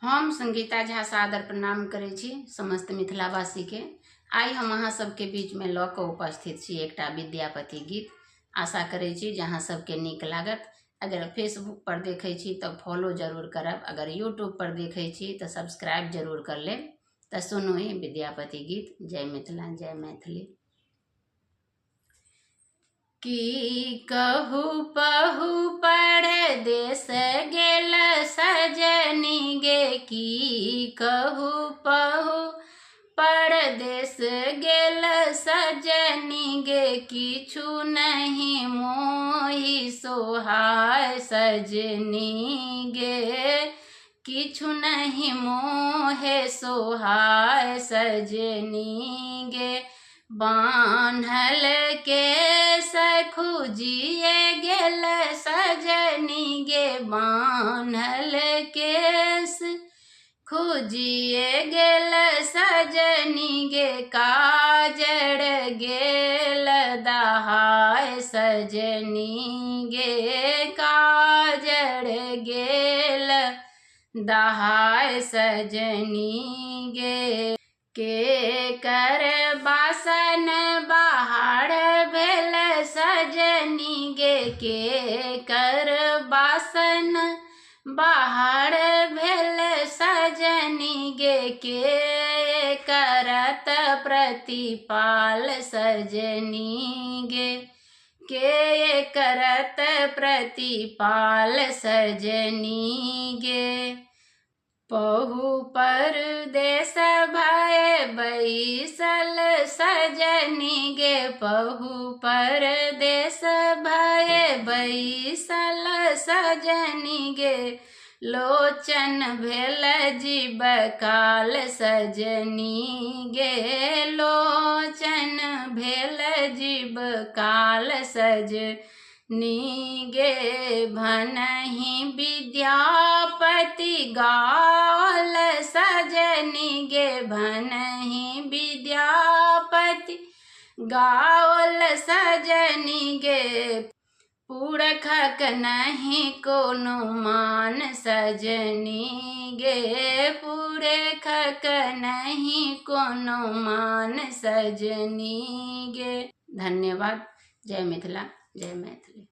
हम संगीता झा सादर प्रणाम करै छी समस्त मिथिलावासी के। आई हम अहाँ सबके बीच में ल क उपस्थित छी एकटा विद्यापति गीत। आशा करै छी जे अहाँ सबके नीक लागत। अगर फेसबुक पर देखै छी तऽ फॉलो जरूर करब, अगर यूट्यूब पर देखै छी तऽ सब्सक्राइब जरूर कर लेब। तऽ सुनू ही विद्यापति गीत। जय मिथिला जय मैथिली। की कहू पहु परदेस गेल सजनी गे, की कहू पहु परदेस गेल सजनी गे, किछु नहीं मोहि सोहाय सजनी गे, किछु नहीं मोहे सोहाय सजनी गे। बान्हल केस खुजिए गेल सजनी गे, बान्हल केस खुजिए गेल सजनी गे, काजर गेल दहाय सजनी गे, काजर गेल दहाय सजनी गे। के कर बासन बाहर भेल सजनी गे, के कर बासन बाहर भेल सजनी गे, के करत प्रतिपाल सजनी गे, के करत प्रतिपाल सजनी गे। पहु परदेस भय बैसल सजनी गे, पहु परदेस भय बैसल सजनी गे, लोचन भेल जीव काल सजनी गे, लोचन भेल जीव काल सजनी गे। भनहि विद्यापति गावल सजनी गे, भनहि विद्यापति गावल सजनी गे, पुरखक नहीं कोनो मान सजनी गे, पुरखक नहीं कोनो मान सजनी गे। धन्यवाद। जय मिथिला जय मैथिली।